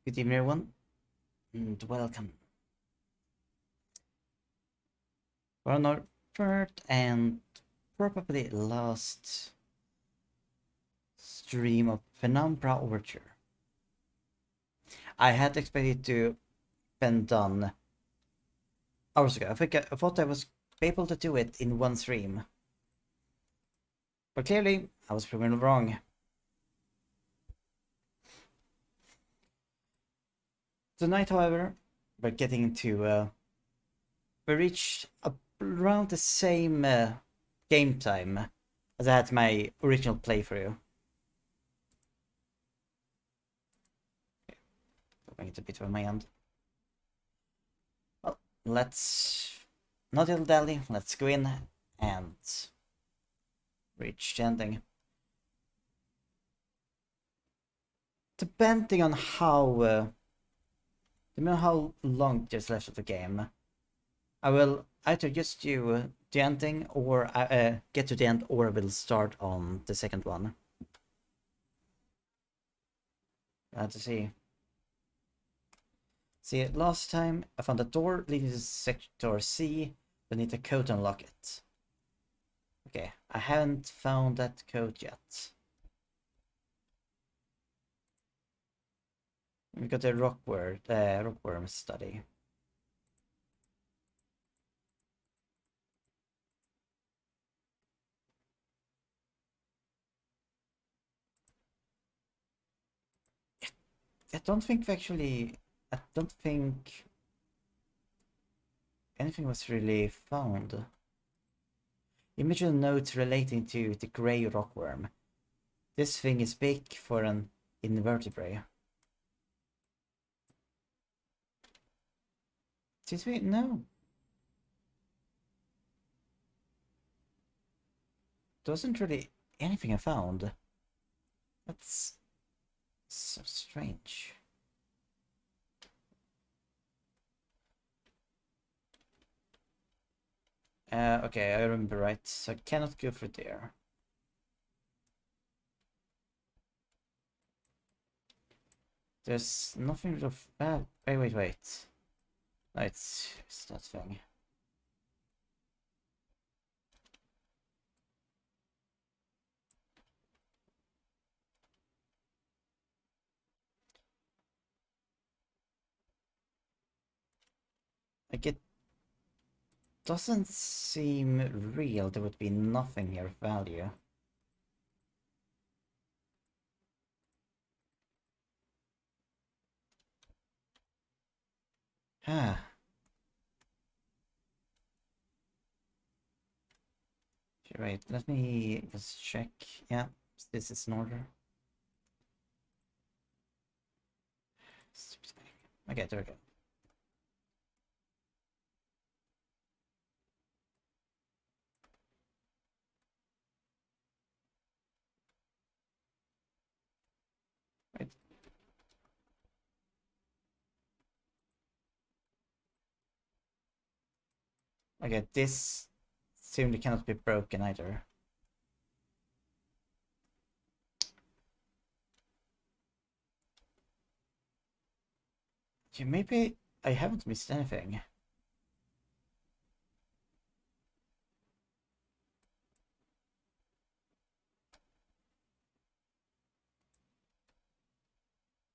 Good evening, everyone, and welcome for our third and probably last stream of Penumbra Overture. I had expected to been done hours ago. I thought I was able to do it in one stream, but clearly I was proven wrong. Tonight, however, we're getting to we reached around the same game time as I had my original playthrough. Going it a bit on my end. Well, let's not dilly-dally, let's go in and reach the ending. Depending on how long there's left of the game, I will either just do the ending or get to the end, or I will start on the second one. To see. See, last time I found a door leading to sector C, but need a code to unlock it. Okay, I haven't found that code yet. We got the rockworm study. I don't think anything was really found. Imaginal notes relating to the grey rockworm. This thing is big for an invertebrate. Did we? No. There wasn't really anything I found. That's so strange. Okay, I remember right. So I cannot go through there. There's nothing of... wait. No, it's that thing. Like, it doesn't seem real. There would be nothing here of value. Ah. Right, let me just check. Yeah, this is in order. Okay, there we go. Right. Okay, this simply cannot be broken either. Okay, maybe I haven't missed anything.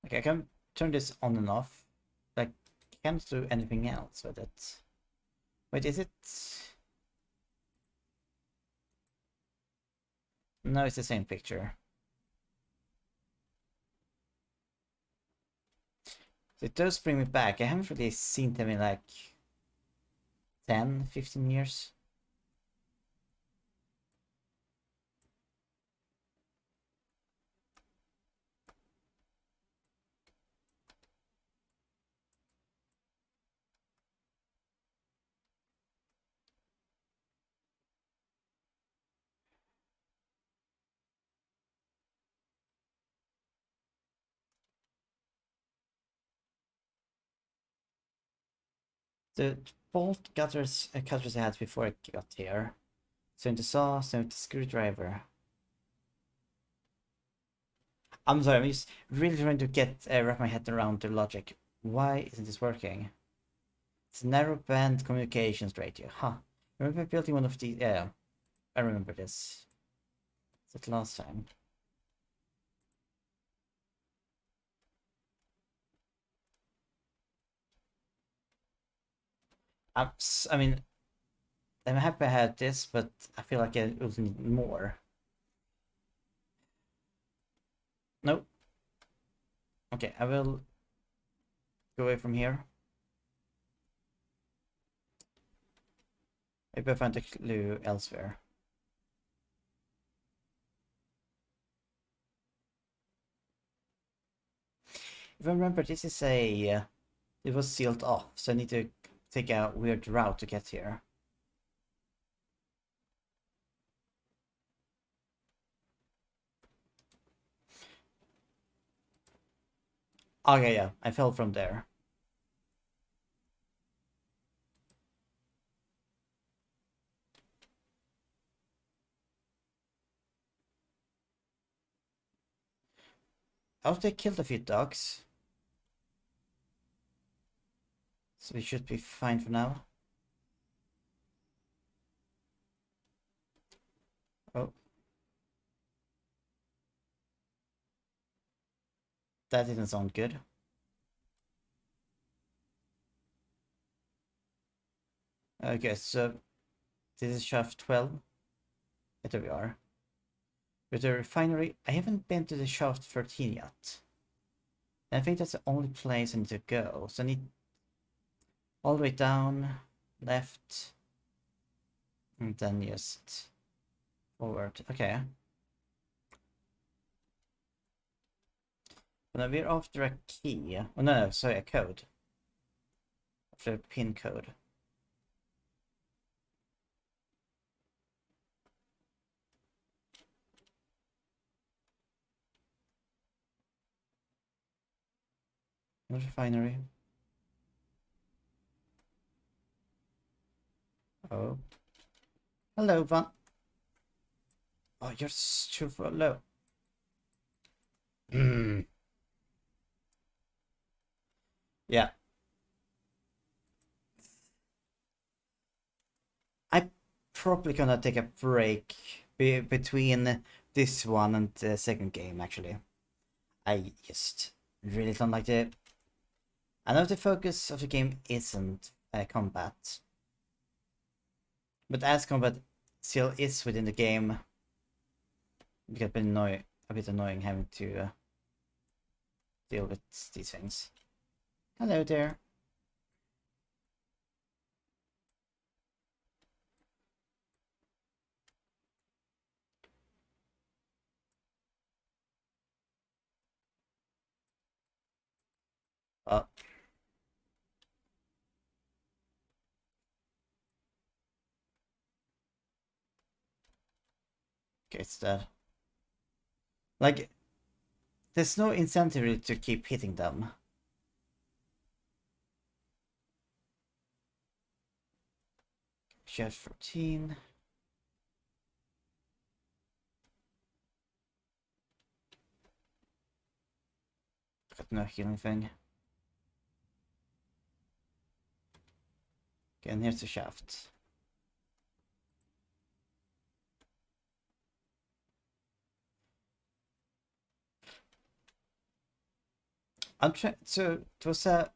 Okay, I can turn this on and off. Like, I can't do anything else with it. Wait, is it? No, it's the same picture. So it does bring me back. I haven't really seen them in like 10, 15 years. The bolt cutters I had before I got here. So into saw, so into screwdriver. I'm sorry, I'm just really trying to get wrap my head around the logic. Why isn't this working? It's narrowband communications radio. Huh. Remember building one of these? Yeah, I remember this. Is it last time? I mean, I'm happy I had this, but I feel like I will need more. Nope. Okay, I will go away from here. Maybe I find a clue elsewhere. If I remember, this is a... it was sealed off, so I need to take a weird route to get here. Okay, yeah, I fell from there. Oh, they killed a few dogs. So we should be fine for now. Oh. That didn't sound good. Okay, so this is shaft 12. There we are. With the refinery, I haven't been to the shaft 13 yet. And I think that's the only place I need to go. So I need all the way down, left, and then just forward. Okay. But now we're after a key. Oh no, sorry, a code. After a pin code. Refinery. Oh. Hello, Van. Oh, you're too low. Yeah. I probably gonna take a break between this one and the second game, actually. I just really don't like it. I know the focus of the game isn't combat, but as combat still is within the game, it can be a bit annoying having to deal with these things. Hello there. Oh, okay, it's dead. Like, there's no incentive really to keep hitting them. Shaft 14. Got no healing thing. Okay, and here's the shaft. So it was a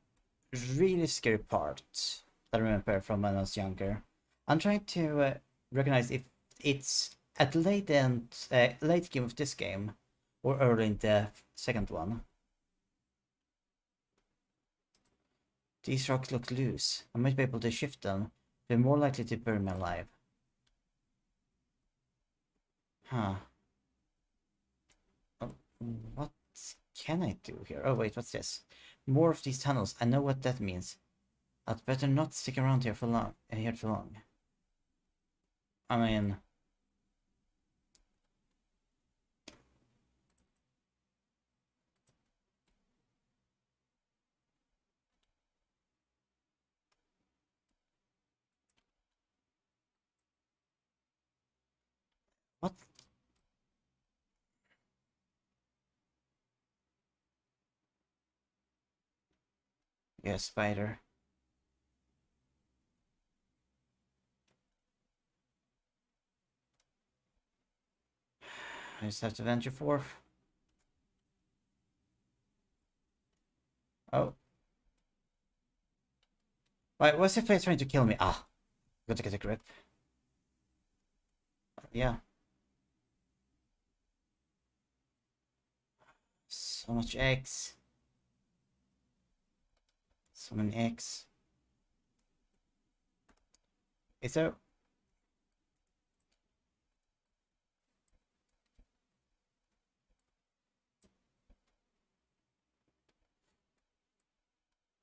really scary part that I remember from when I was younger. I'm trying to recognize if it's at the late game of this game or early in the second one. These rocks look loose. I might be able to shift them. They're more likely to bury me alive. Huh. Oh, what can I do here? Oh wait, what's this? More of these tunnels. I know what that means. I'd better not stick around here for long. Here too long. I mean, what? Yeah, spider. I just have to venture forth. Oh. Why, what's the place trying to kill me? Ah, got to get a grip. Yeah. So much eggs. So many eggs. Is there...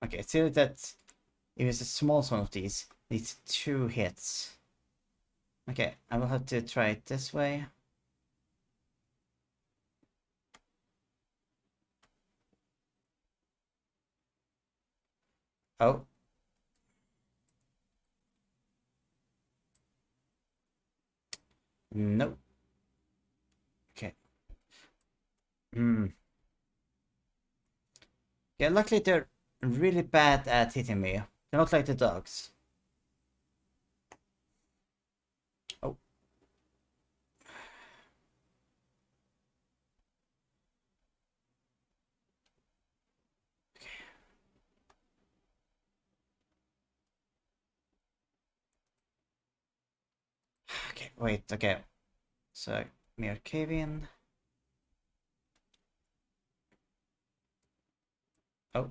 Okay, it's clear that if it's a small one of these, it needs 2 hits. Okay, I will have to try it this way. Oh. No. Okay. Hmm. Yeah, luckily they're really bad at hitting me. They're not like the dogs. Oh. Okay, wait, okay. So, near cave in. Oh.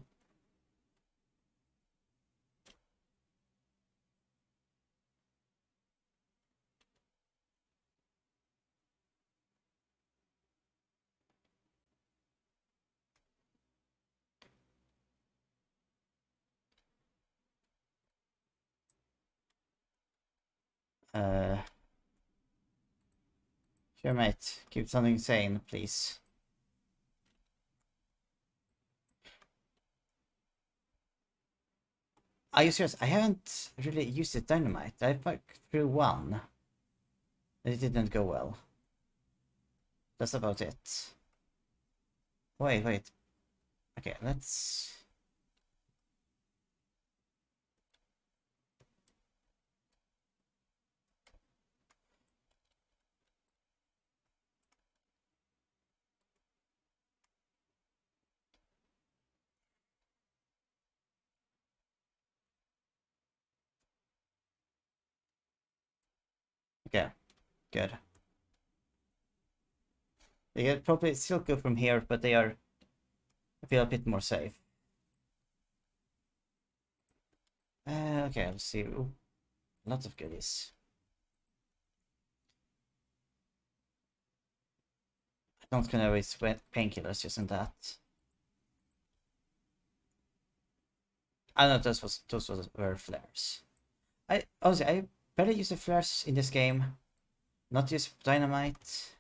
Uh... Sure, mate. Keep something sane, please. Are you serious? I haven't really used the dynamite. I fucked through one. It didn't go well. That's about it. Wait, wait. Okay, let's... Okay, good. They could probably still go from here, but they are... I feel a bit more safe. Okay, let's see. Ooh, lots of goodies. I'm not gonna waste painkillers just in that. I know were flares. Honestly, I better use the flares in this game. Not use dynamite.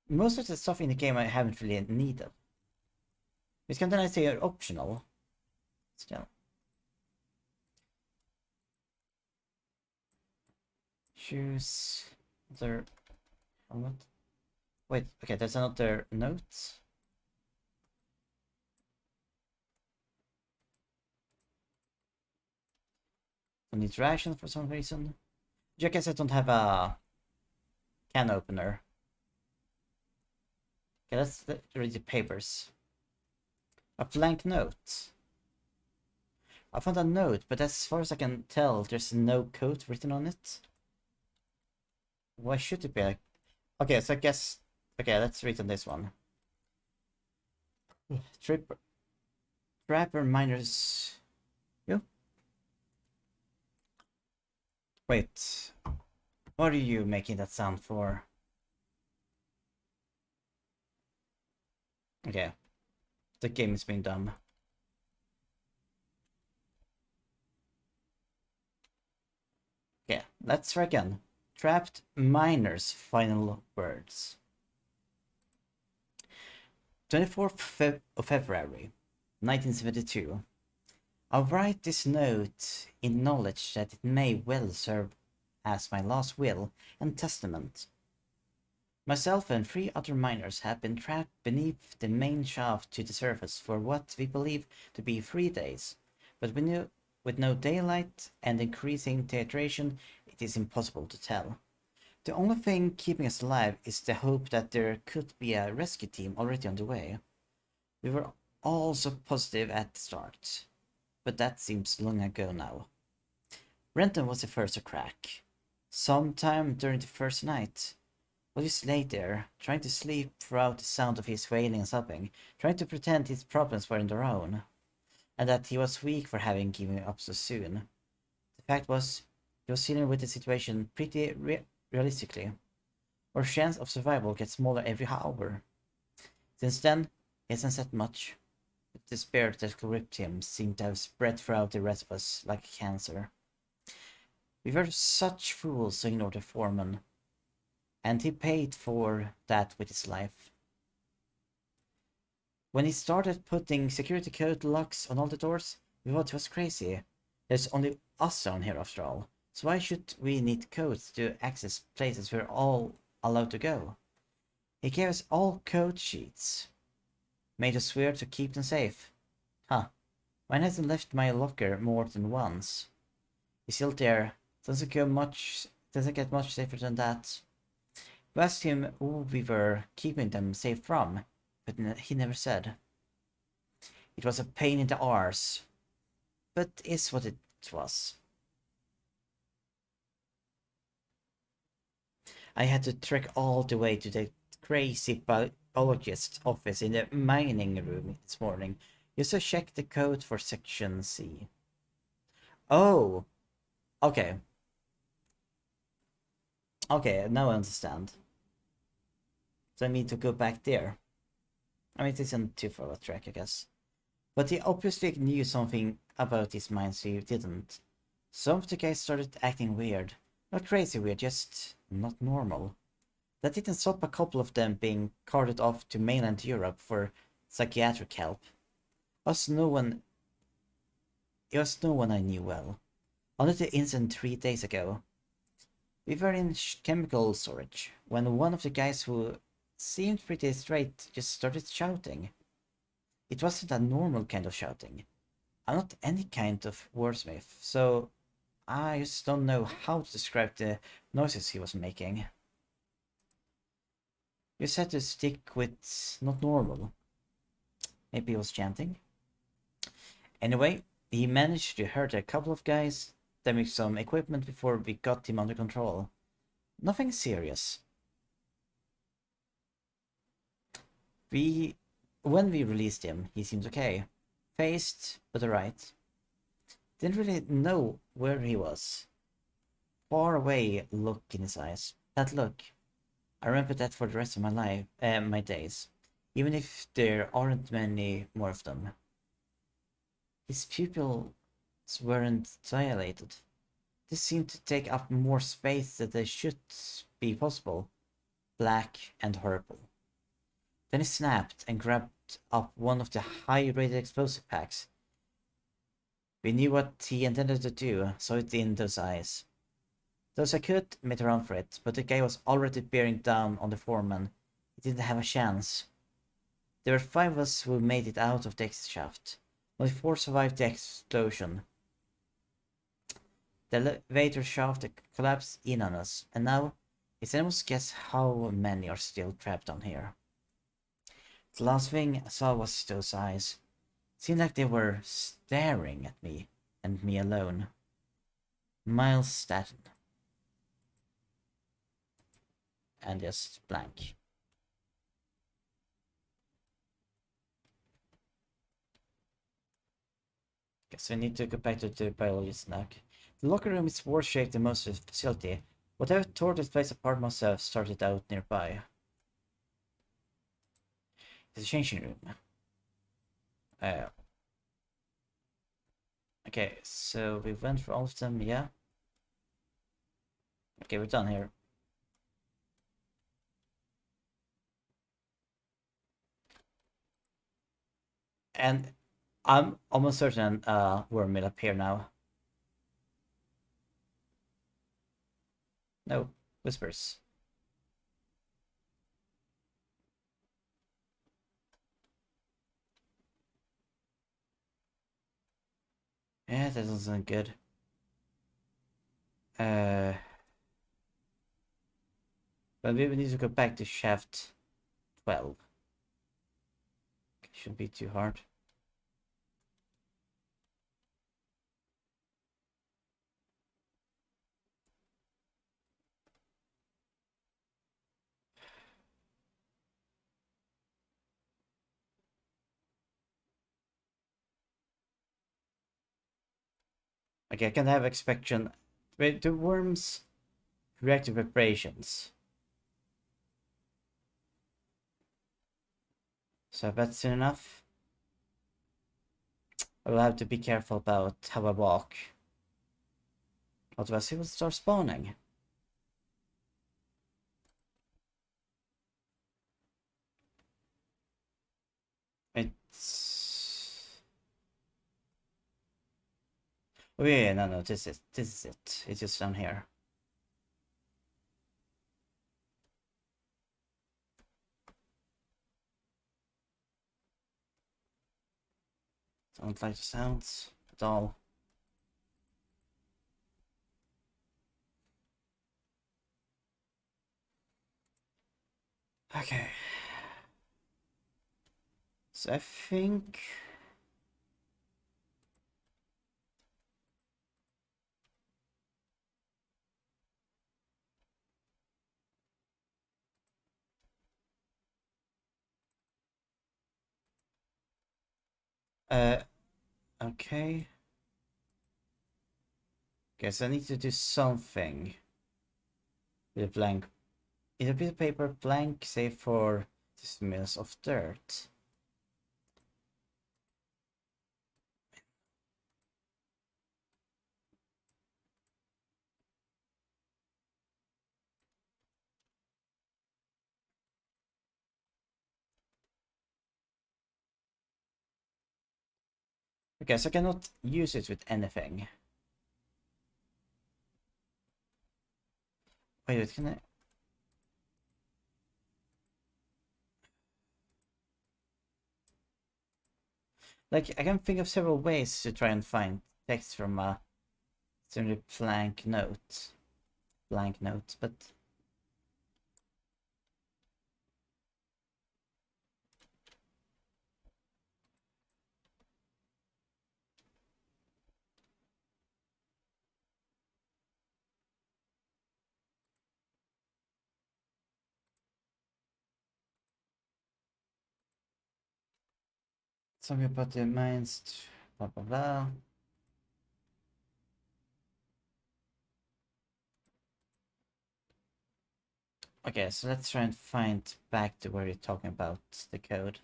Most of the stuff in the game I haven't really needed. It's kind of nice they are optional. Still. Choose other helmet. Wait, okay, there's another note. Some interaction for some reason. I guess I don't have a can opener. Okay, let's read the papers. A blank note. I found a note, but as far as I can tell, there's no code written on it. Why should it be like... Okay, so I guess... Okay, let's read on this one. Trapper miners... You? Wait. What are you making that sound for? Okay. The game is being dumb. Okay, let's try again. Trapped miners' final words. 24th of February, 1972. I'll write this note in knowledge that it may well serve as my last will and testament. Myself and 3 other miners have been trapped beneath the main shaft to the surface for what we believe to be 3 days, but with no daylight and increasing titration, it is impossible to tell. The only thing keeping us alive is the hope that there could be a rescue team already on the way. We were all so positive at the start, but that seems long ago now. Renton was the first to crack. Sometime during the first night, we just lay there, trying to sleep throughout the sound of his wailing and sobbing, trying to pretend his problems weren't their own, and that he was weak for having given up so soon. The fact was, he was dealing with the situation pretty realistically. Our chance of survival gets smaller every hour. Since then, he hasn't said much, but the spirit that gripped him seemed to have spread throughout the rest of us like cancer. We were such fools to ignore the foreman, and he paid for that with his life. When he started putting security code locks on all the doors, we thought he was crazy. There's only us down here after all, so why should we need codes to access places we're all allowed to go? He gave us all code sheets, made us swear to keep them safe. Huh, mine hasn't left my locker more than once. He's still there, doesn't get much safer than that. We asked him who we were keeping them safe from, but he never said. It was a pain in the arse, but is what it was. I had to trek all the way to the crazy biologist's office in the mining room this morning just to check the code for section C. Oh, okay. Okay, now I understand. So I need to go back there. I mean, it isn't too far of a trek, I guess. But he obviously knew something about his mind, so he didn't. Some of the guys started acting weird. Not crazy weird, just not normal. That didn't stop a couple of them being carted off to mainland Europe for psychiatric help. It was no one I knew well. Only the incident 3 days ago. We were in chemical storage when one of the guys who seemed pretty straight just started shouting. It wasn't a normal kind of shouting. I'm not any kind of wordsmith, so I just don't know how to describe the noises he was making. You said to stick with not normal. Maybe he was chanting? Anyway, he managed to hurt a couple of guys, damage some equipment before we got him under control. Nothing serious. When we released him, he seemed okay. Phased, but alright. Didn't really know where he was. Far away look in his eyes. That look. I remember that for the rest of my life, my days. Even if there aren't many more of them. His pupils weren't dilated. They seemed to take up more space than they should be possible. Black and horrible. Then he snapped and grabbed up one of the high-rated explosive packs. We knew what he intended to do, saw it in those eyes. Those I could, made a run for it, but the guy was already bearing down on the foreman. He didn't have a chance. There were 5 of us who made it out of the exit shaft. Only 4 survived the explosion. The elevator shaft collapsed in on us, and now it's almost guess how many are still trapped down here. The last thing I saw was those eyes. It seemed like they were staring at me, and me alone. Miles Staton. And just blank. Guess we need to go back to the biologist now. The locker room is worse shaped than most of the facility. Whatever tore this place apart must have started out nearby. It's a changing room. Okay, so we went for all of them, yeah. Okay, we're done here. And I'm almost certain worm will appear now. No, whispers. that doesn't good. But we need to go back to shaft 12. Shouldn't be too hard. Okay, I can have expectation. Wait, the worms react to vibrations. So that's enough. I will have to be careful about how I walk. Otherwise he will start spawning. It's... Oh yeah, no, this is it. It's just down here. Don't like the sounds at all. Okay. So I think... okay. Guess I need to do something with a blank. In a piece of paper, blank, save for the smells of dirt. Okay, so I cannot use it with anything. Wait, can I? Like, I can think of several ways to try and find text from a simply blank note, but something about the minds, blah blah blah. Okay, so let's try and find back to where you're talking about the code.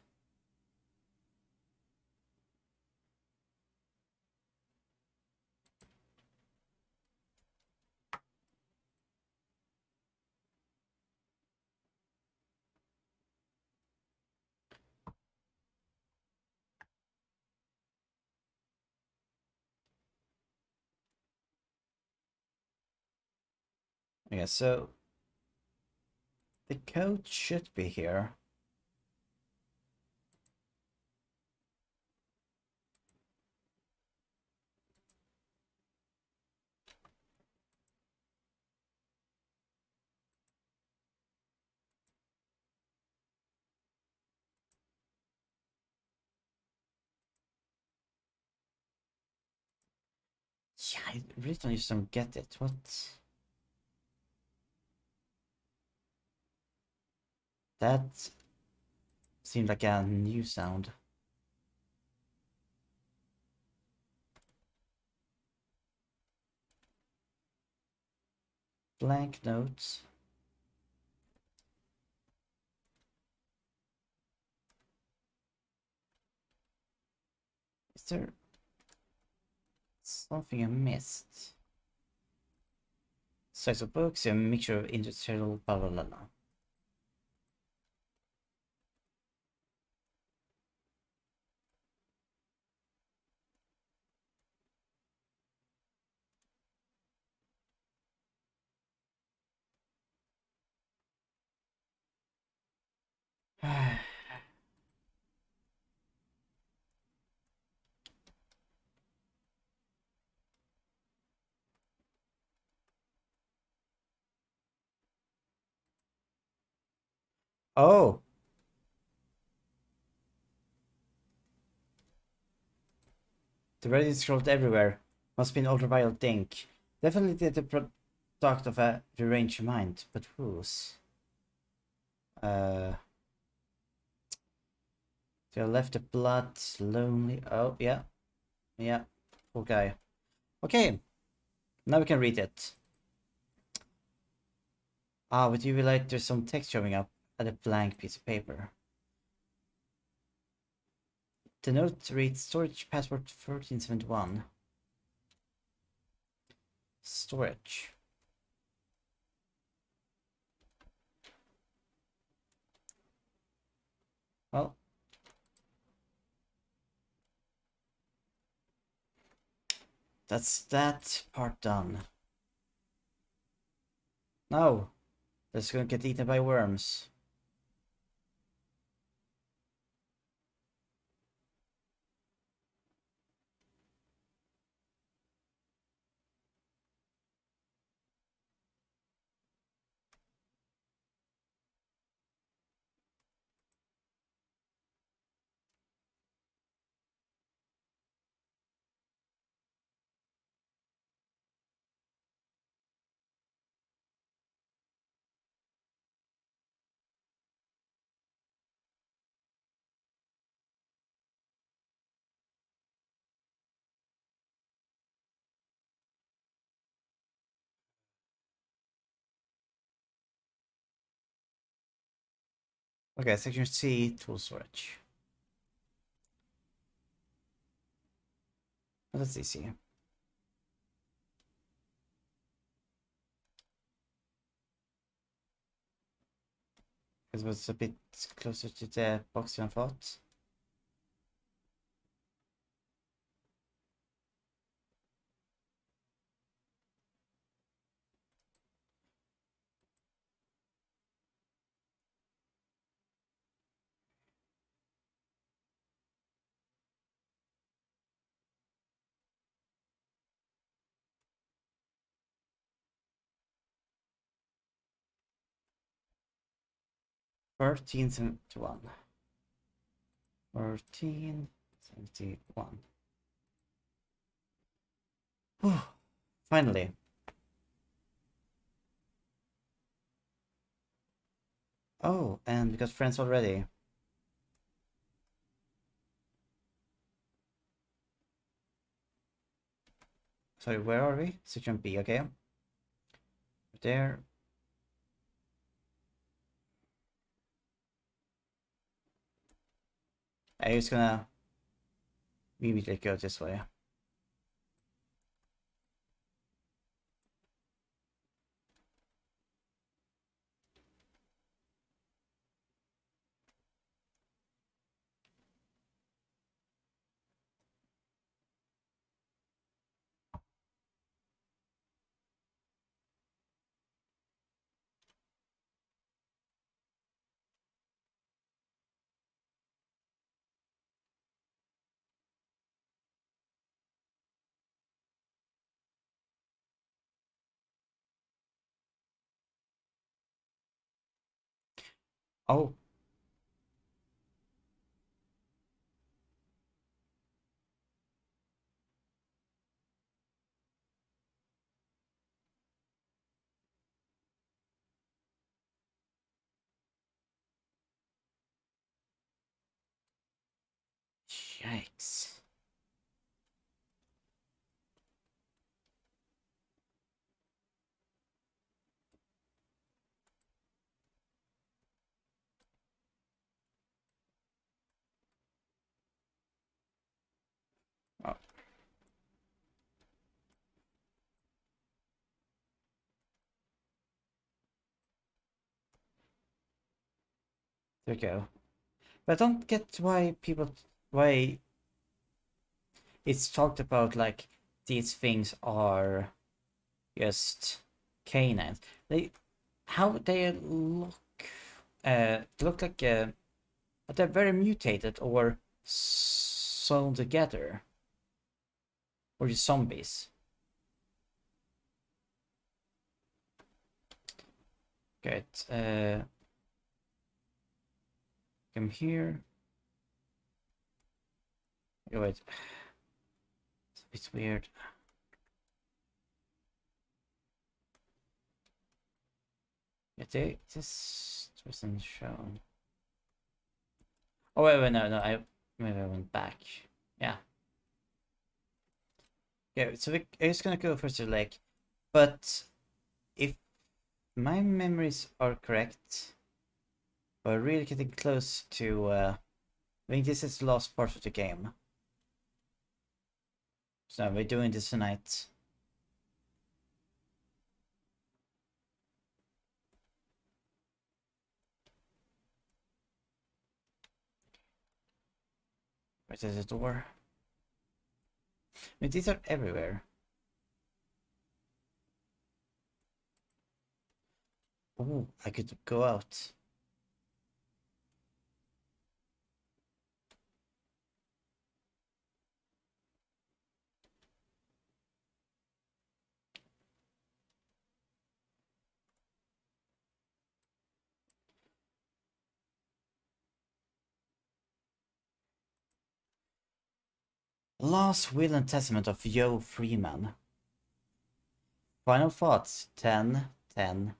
Okay, so the code should be here. Yeah, I really don't get it. What? That seemed like a new sound. Blank notes. Is there something I missed? Size of books, a mixture of industrial blah blah blah blah. Oh! The Reddit scrolled everywhere. Must be an ultraviolet ink. Definitely the product of a deranged mind, but whose? Uh, they left the blood lonely. Oh, yeah. Yeah. Poor guy. Okay. Now we can read it. Ah, with UV light, there's some text showing up at a blank piece of paper. The note reads storage password 1371. Storage. Well, that's that part done. No, that's gonna get eaten by worms. Okay, section C, tool storage. Oh, that's easy. It was a bit closer to the box than I thought. Thirteen 71. 1371. Finally. Oh, and we got friends already. Sorry, where are we? Section B, okay. There. I'm just gonna immediately go this way. Oh, yikes. Oh, there we go. But I don't get why it's talked about like these things are just canines. How they look, look like they're very mutated or sewn together, or just zombies. Good. Come here. Oh, wait. It's weird. It just wasn't shown. Oh wait, no, maybe I went back. Yeah. Yeah, so I'm just gonna go first to the lake. But if my memories are correct, we're really getting close to I think this is the last part of the game. So we're doing this tonight. Where's the door? I mean, these are everywhere. Oh, I could go out. Last Will and Testament of Yo Freeman. Final thoughts 10-10-00.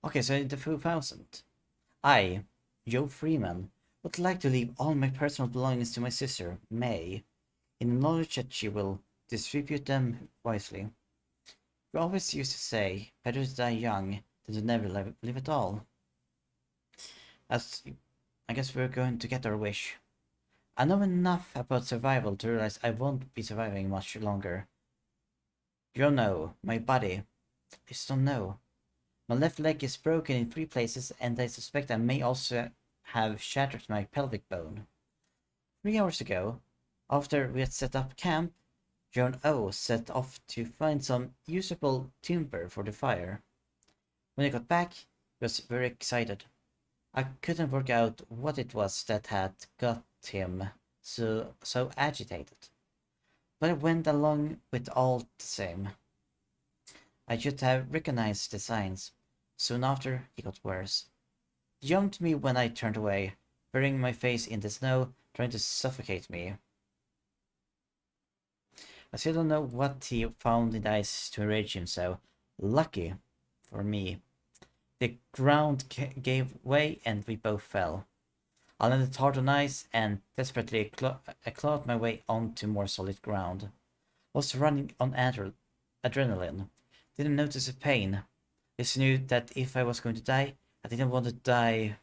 Okay, so in the 2000. I, Joe Freeman, would like to leave all my personal belongings to my sister, May, in the knowledge that she will distribute them wisely. We always used to say, better to die young than to never live at all. As I guess we're going to get our wish. I know enough about survival to realize I won't be surviving much longer. You know, my body. I just don't know. My left leg is broken in 3 places, and I suspect I may also have shattered my pelvic bone. 3 hours ago, after we had set up camp, John O set off to find some usable timber for the fire. When he got back, he was very excited. I couldn't work out what it was that had got him so agitated, but I went along with all the same. I should have recognized the signs. Soon after, he got worse. He jumped me when I turned away, burying my face in the snow, trying to suffocate me. I still don't know what he found in the ice to enrage him so. Lucky for me. The ground gave way and we both fell. I landed hard on ice and desperately clawed my way onto more solid ground. I was running on adrenaline. Didn't notice the pain. Just knew that if I was going to die, I didn't want to die.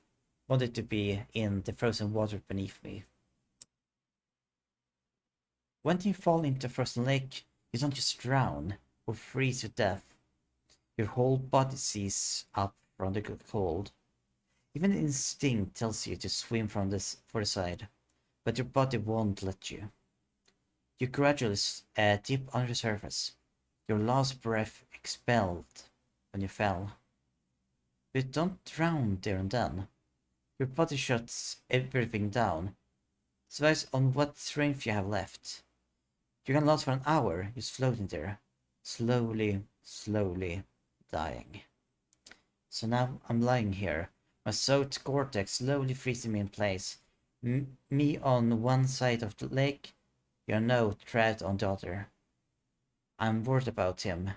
Wanted to be in the frozen water beneath me. When you fall into a frozen lake, you don't just drown or freeze to death. Your whole body seizes up from the cold. Even instinct tells you to swim for the side, but your body won't let you. You gradually dip under the surface, your last breath expelled when you fell. But you don't drown there and then. Your body shuts everything down, survives on what strength you have left. You can last for an hour just floating there, slowly dying. So now I'm lying here, my soaked cortex slowly freezing me in place. Me on one side of the lake, your no thread on the other. I'm worried about him.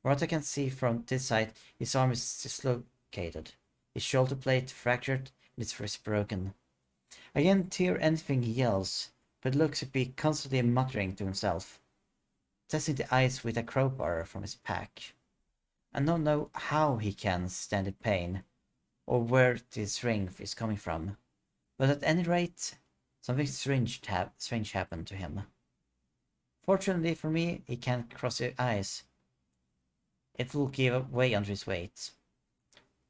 From what I can see from this side, his arm is dislocated, his shoulder blade fractured, and his wrist broken. I can't hear anything he yells, but looks to be constantly muttering to himself, testing the ice with a crowbar from his pack. I don't know how he can stand the pain, or where the strength is coming from, but at any rate, something strange happened to him. Fortunately for me, he can't cross the ice. It will give way under his weight.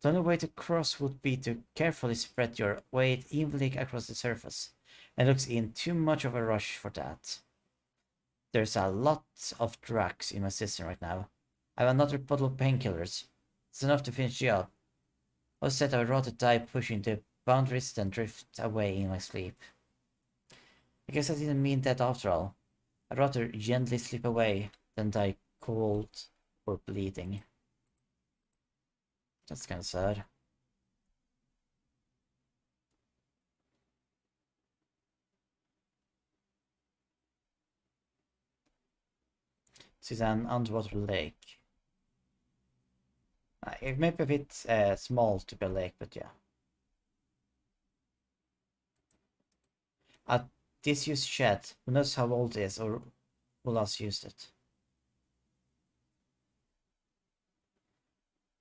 The only way to cross would be to carefully spread your weight evenly across the surface, and looks in too much of a rush for that. There's a lot of drugs in my system right now. I have another bottle of painkillers. It's enough to finish the job. I said I'd rather die pushing the boundaries than drift away in my sleep. I guess I didn't mean that after all. I'd rather gently slip away than die cold or bleeding. That's kinda sad. This is an underwater lake. It may be a bit small to be a lake, but yeah. A disused shed. Who knows how old it is or who last used it?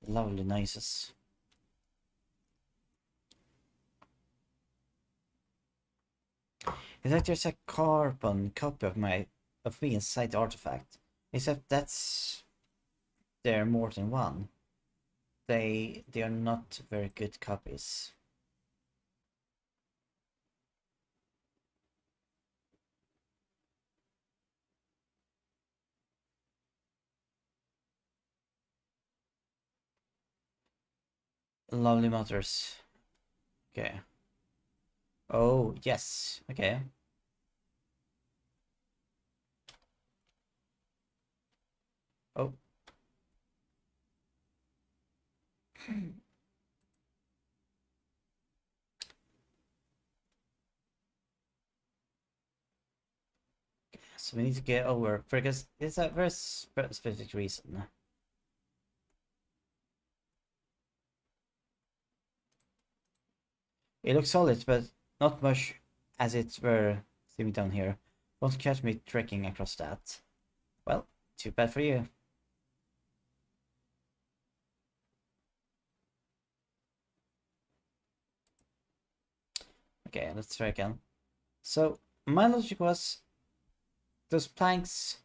Lovely noises. It's like there's a carbon copy of me inside the artifact. Except that's there more than one. They are not very good copies. Lovely mothers. Okay. Oh, yes. Okay. Oh. So we need to get over, because it's a very specific reason. It looks solid, but not much as it were seeming down here. Won't catch me trekking across that. Well, too bad for you. Okay, let's try again. So, my logic was those planks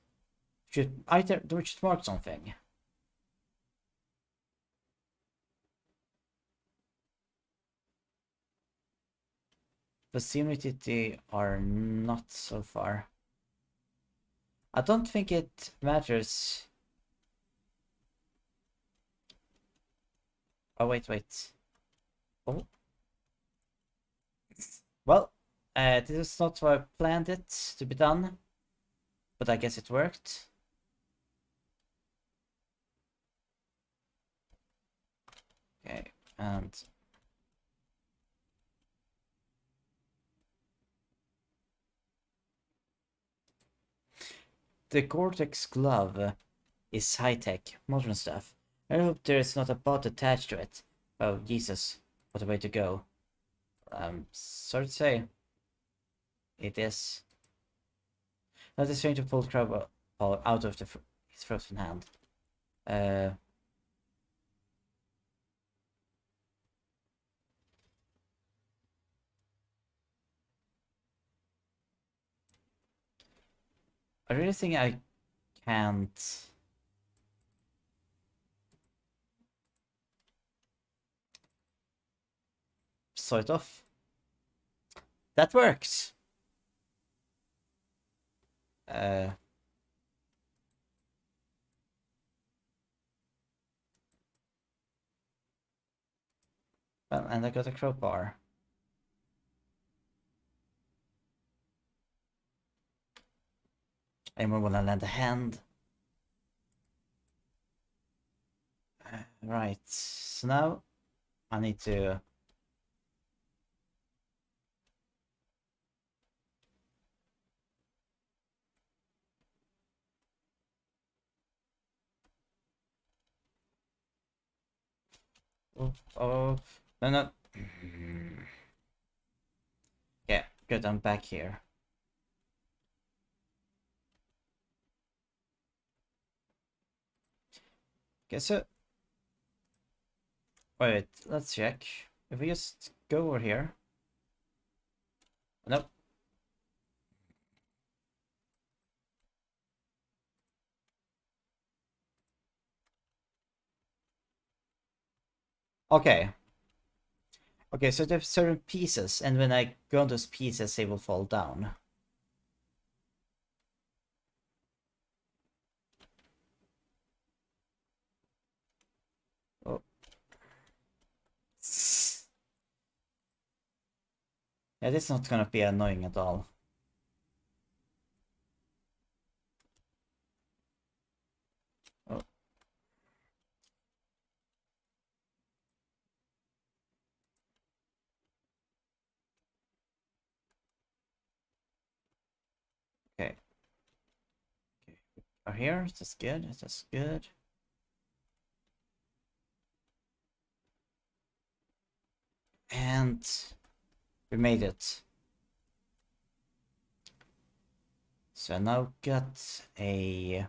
should either mark something. But seemingly they are not so far. I don't think it matters. Oh, wait. Oh. Well, this is not how I planned it to be done, but I guess it worked. Okay, and the Gore-Tex glove is high-tech, modern stuff. I hope there's not a bot attached to it. Oh, Jesus, what a way to go. Sorry to say. It is. Not a strange to pull crab out of his frozen hand. Uh, I really think I can't saw it off. That works. Well, and I got a crowbar. Anyone wanna lend a hand? Right. So now I need to. Oh, no. Yeah, good. I'm back here. Okay, so wait. Let's check. If we just go over here. Nope. Okay. Okay, so there's certain pieces, and when I go on those pieces, they will fall down. Oh. Yeah, this is not gonna be annoying at all. Oh. Okay. Or here, that's good, that's good. And we made it. So I now got a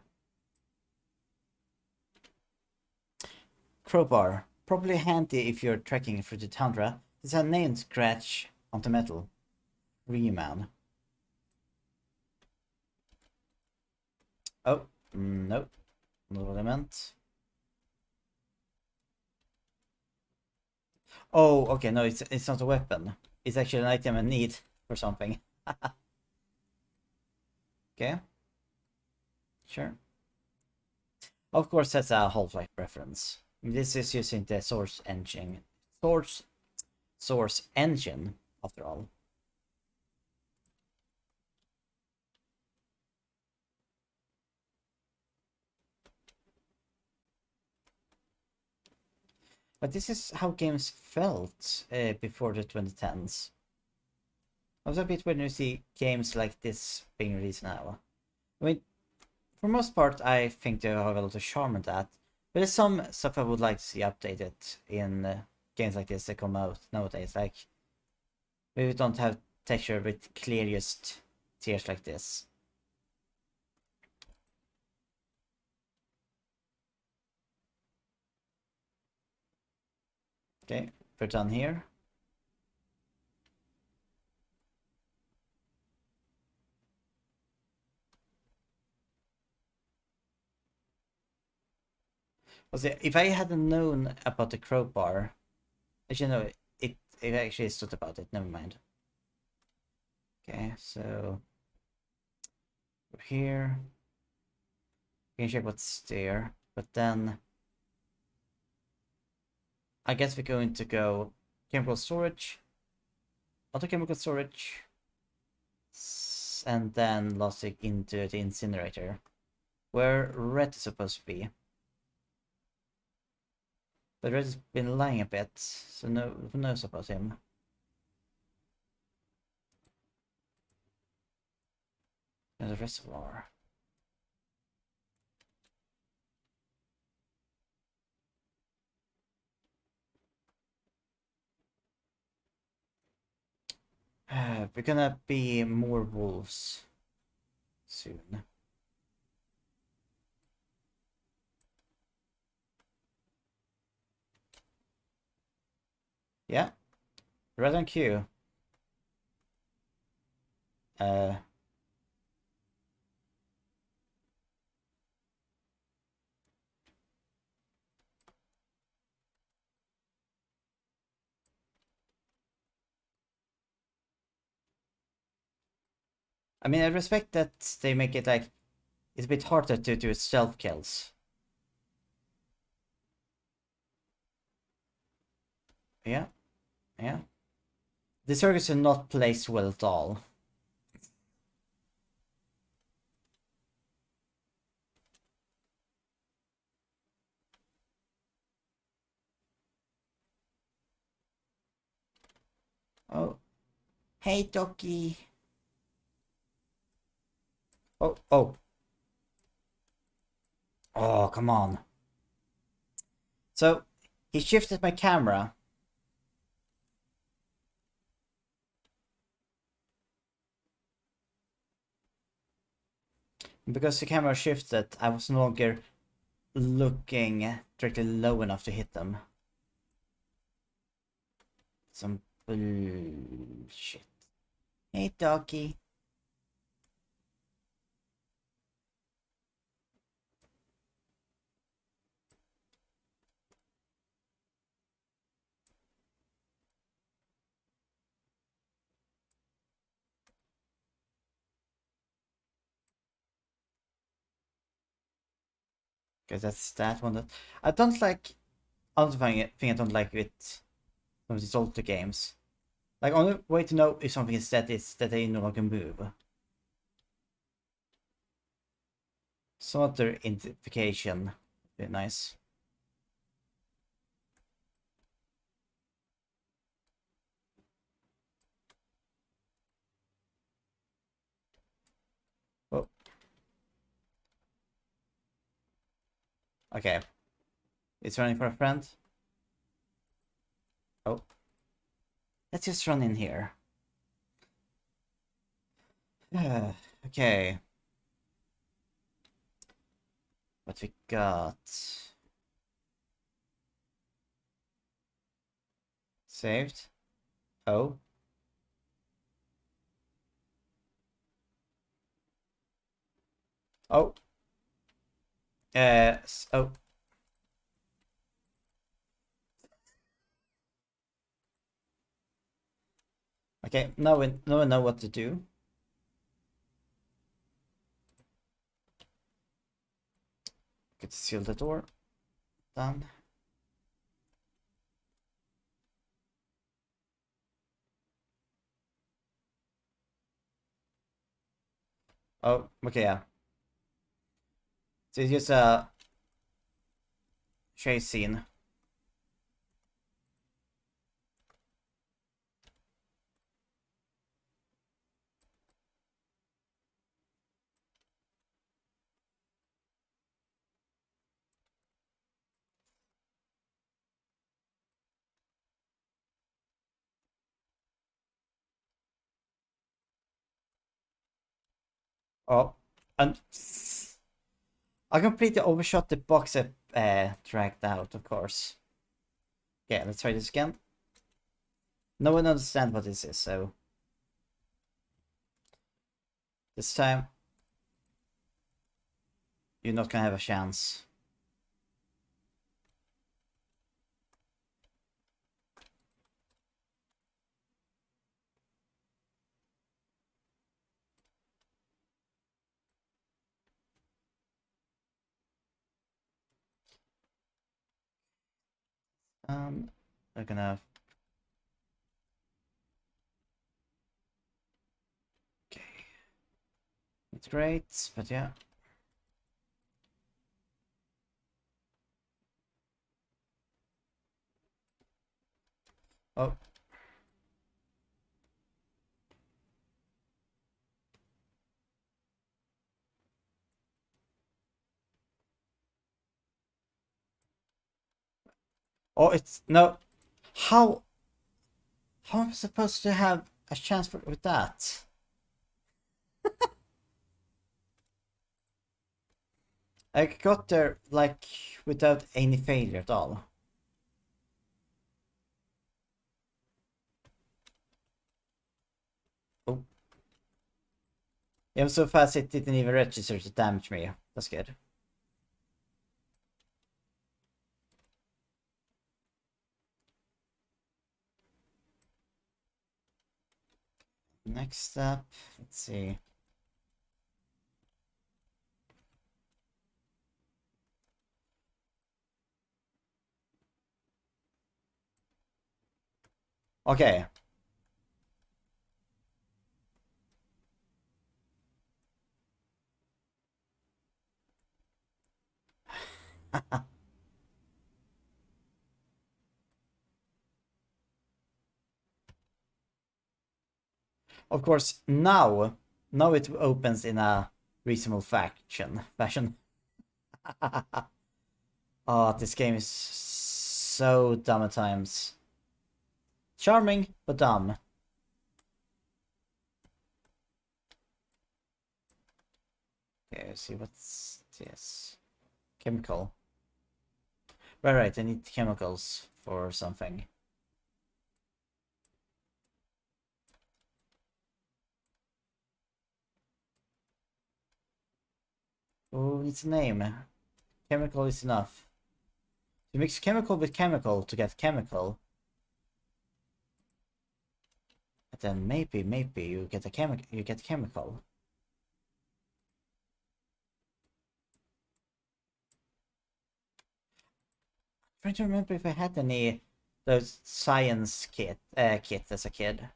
crowbar. Probably handy if you're trekking through the tundra. There's a name scratch on the metal. Freeman. Oh, nope. Not what I meant. Oh, okay, no, it's not a weapon. It's actually an item I need for something. Okay. Sure. Of course, that's a Half-Life reference. This is using the source engine. Source engine, after all. But this is how games felt before the 2010s. I was a bit when you see games like this being released now. I mean, for most part, I think they have a lot of charm in that. But there's some stuff I would like to see updated in games like this that come out nowadays. Like, maybe we don't have texture with clearest tiers like this. Okay, we're done here. If I hadn't known about the crowbar, actually no, it actually stood about it. Never mind. Okay, so here we can check what's there, but then I guess we're going to go chemical storage, auto chemical storage, and then lastly into the incinerator, where Red is supposed to be. But Red has been lying a bit, so who knows about him? And the reservoir. We're gonna be more wolves soon. Yeah, Red on cue. I mean, I respect that they make it like it's a bit harder to do stealth kills. Yeah, yeah. The circuits are not placed well at all. Oh, hey, Doki. Oh, oh. Oh, come on. So, he shifted my camera. Because the camera shifted, I was no longer looking directly low enough to hit them. Some bullshit. Hey, Doki. Because that's that one that I don't like. Other thing I don't like with some of these older games. Like, only way to know if something is dead is that they no longer move. Some other identification would be nice. Oh. Okay. It's running for a friend. Oh. Let's just run in here. Okay. What we got? Saved. Oh. Oh. Oh. Okay, now we know what to do. Get to seal the door. Done. Oh, okay, yeah. So it's just a chase scene. Oh, and I completely overshot the box that dragged out, of course. Yeah, let's try this again. No one understands what this is, so this time you're not gonna have a chance. We're gonna. Okay, it's great, but yeah. Oh. Oh, it's no. How? How am I supposed to have a chance with that? I got there like without any failure at all. Oh. It was so fast it didn't even register to damage me. That's good. Next up, let's see. Okay. Of course, now it opens in a reasonable fashion. Oh, this game is so dumb at times. Charming, but dumb. Okay, let's see what's this. Chemical. Right, I need chemicals for something. Oh, it's a name. Chemical is enough. You mix chemical with chemical to get chemical. And then maybe you get a chemical. I'm trying to remember if I had any those science kit as a kid.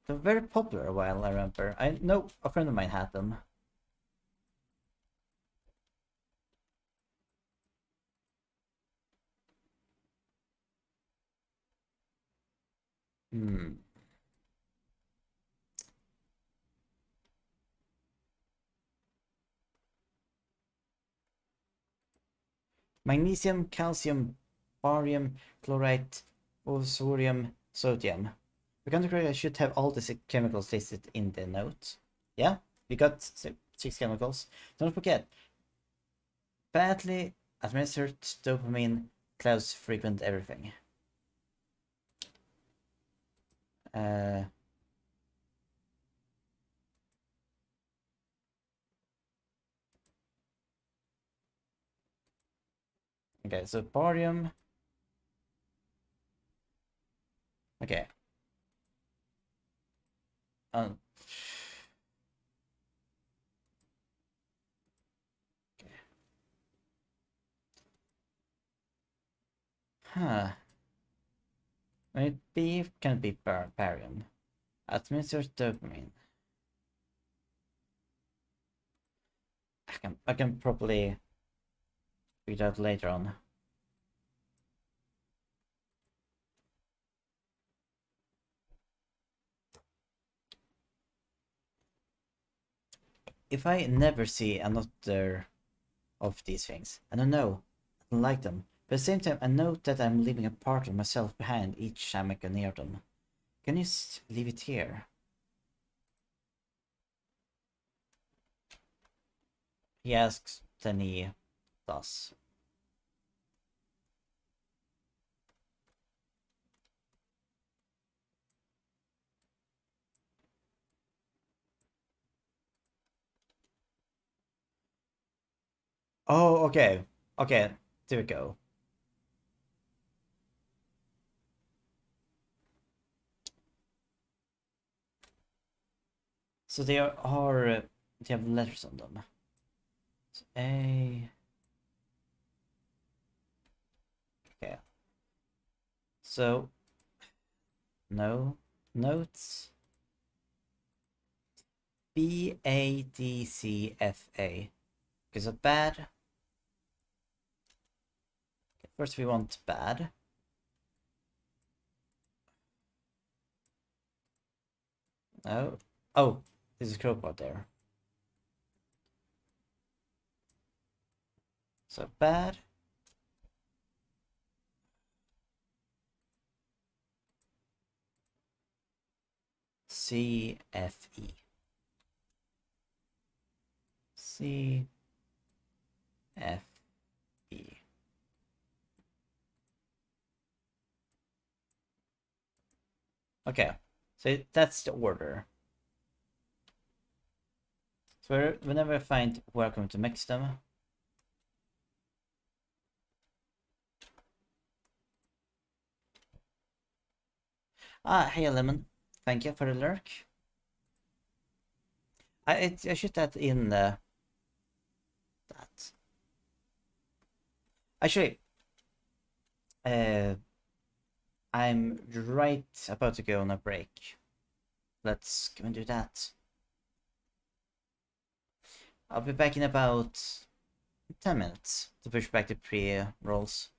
They were very popular a while, I remember. I know a friend of mine had them. Hmm. Magnesium, calcium, barium, chlorite, phosphorium, sodium. If I got correct, I should have all the chemicals listed in the note. Yeah, we got 6 chemicals. Don't forget, badly administered dopamine clouds frequent everything. Okay, so barium. Okay. Um, okay. Huh. Maybe can be barium. Administered dopamine. I can probably figure it out later on. If I never see another of these things, I don't know, I don't like them. But at the same time, I know that I'm leaving a part of myself behind each time I go near them. Can you just leave it here? He asks, then he does. Oh, okay. Okay, there we go. So they are they have letters on them. So A. Okay. So no notes. BADCFA. Okay, so bad. First we want bad. No. Oh, there's a crowbar there. So bad. CFE. CFE. Okay, so that's the order. So whenever I find where I'm going to mix them. Ah, hey Lemon. Thank you for the lurk. I should add in that. Actually, I'm right about to go on a break. Let's go and do that. I'll be back in about 10 minutes to push back the pre-rolls.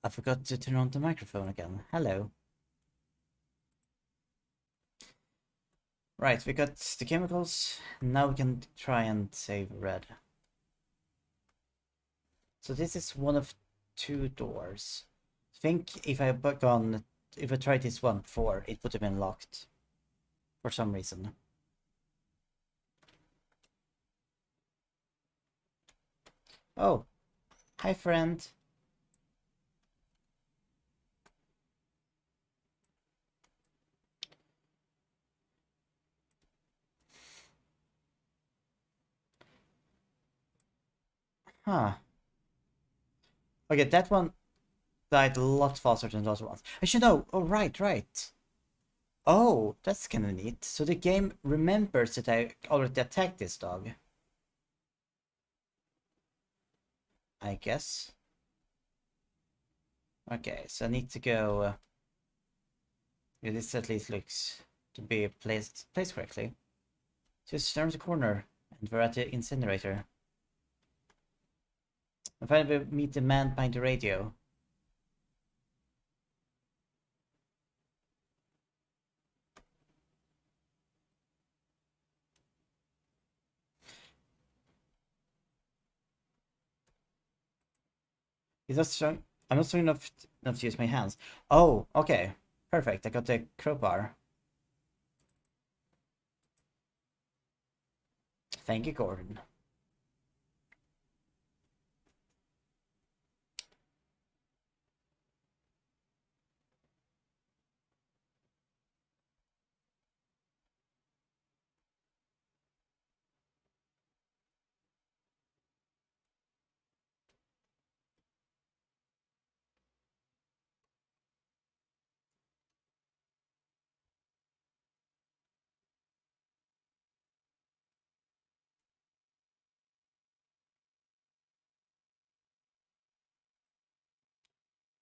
I forgot to turn on the microphone again. Hello. Right, we got the chemicals. Now we can try and save red. So this is one of two doors. I think if I tried this one before, it would have been locked. For some reason. Oh, hi friend. Huh. Okay, that one died a lot faster than the other ones. I should know. Oh, right. Oh, that's kind of neat. So the game remembers that I already attacked this dog. I guess. Okay, so I need to go... yeah, this at least looks to be placed correctly. Just turn the corner, and we're at the incinerator. And finally we meet the man behind the radio. He's not strong. I'm not strong enough to use my hands. Oh, okay. Perfect. I got the crowbar. Thank you, Gordon.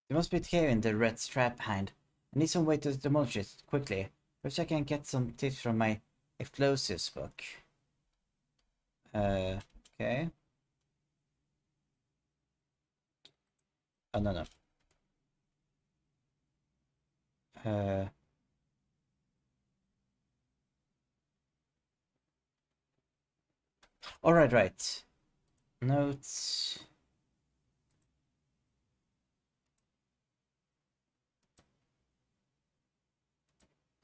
There must be a cave in the red strap behind. I need some way to demolish it quickly. Perhaps I can get some tips from my explosives book. Okay. Oh, no. Uh, alright, right. Notes.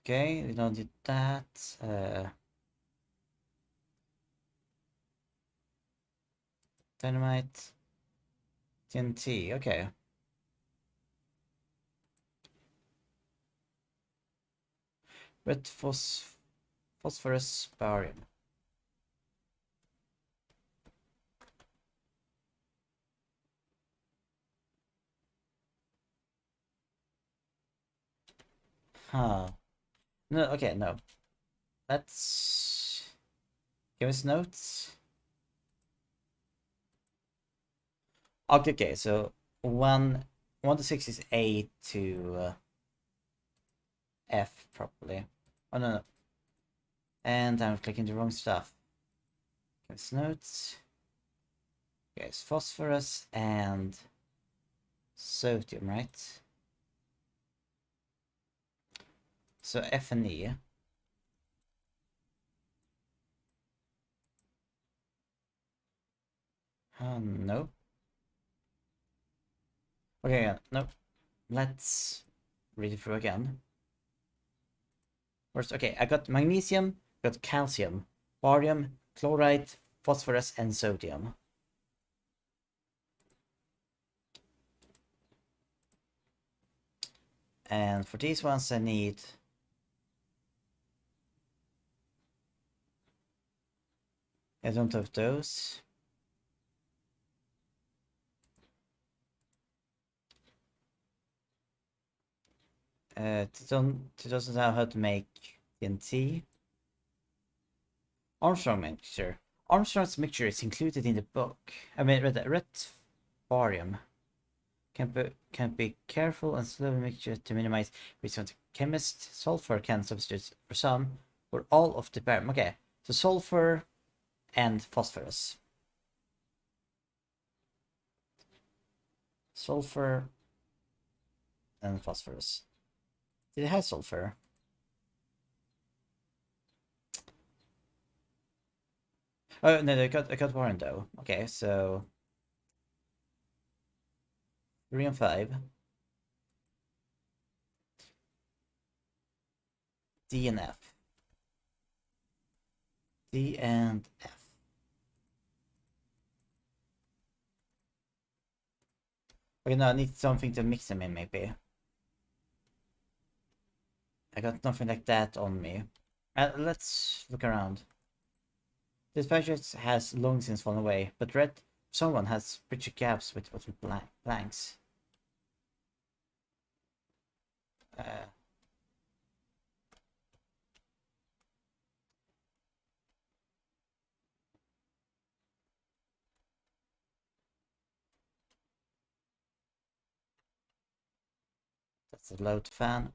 Okay, we don't need that. Dynamite. TNT, okay. Red phosphorus barium. Huh. No, okay, no. Let's give us notes. Okay, so 1 to 6 is A to F probably. Oh no. And I'm clicking the wrong stuff. Give us notes. Okay, it's phosphorus and sodium, right? So F and E. No. Okay, yeah, no. Let's read it through again. First, okay, I got magnesium, got calcium, barium, chloride, phosphorus, and sodium. And for these ones, I need... I don't have those. It doesn't know how to make TNT. Armstrong mixture. Armstrong's mixture is included in the book. I mean, red barium. Can be careful and slow mixture to minimize risk of the chemist. Sulfur can substitute for some or all of the barium. Okay, so sulfur and phosphorus. Sulfur and phosphorus. Did it have sulfur? Oh no, I got boron though. Okay, so 3 and 5. D and F. D and F. Okay, no, I need something to mix them in, maybe. I got nothing like that on me. Let's look around. This project has long since fallen away, but red someone has pretty gaps with blanks. Uh, that's a load fan.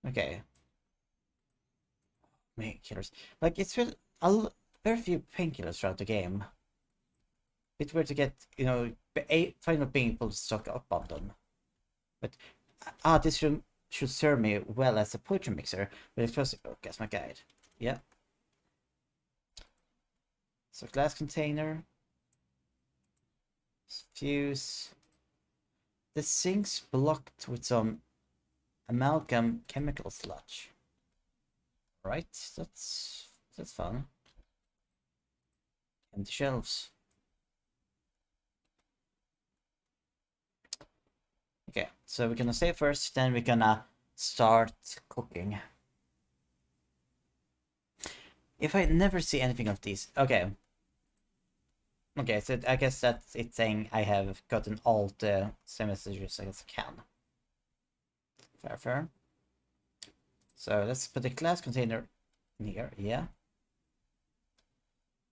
Okay. Painkillers. Like, it's really very few painkillers throughout the game. Bit weird to get, you know, final being able to stock up on them. But, this room should serve me well as a potion mixer, but explosive oak as my guide. Yeah. So, glass container. Fuse. The sink's blocked with some amalgam chemical sludge. Right, that's fun. And the shelves. Okay, so we're gonna save first, then we're gonna start cooking. If I never see anything of these, okay. Okay, so I guess that's it saying I have gotten all the messages I guess I can. Fair. So let's put the glass container in here, yeah.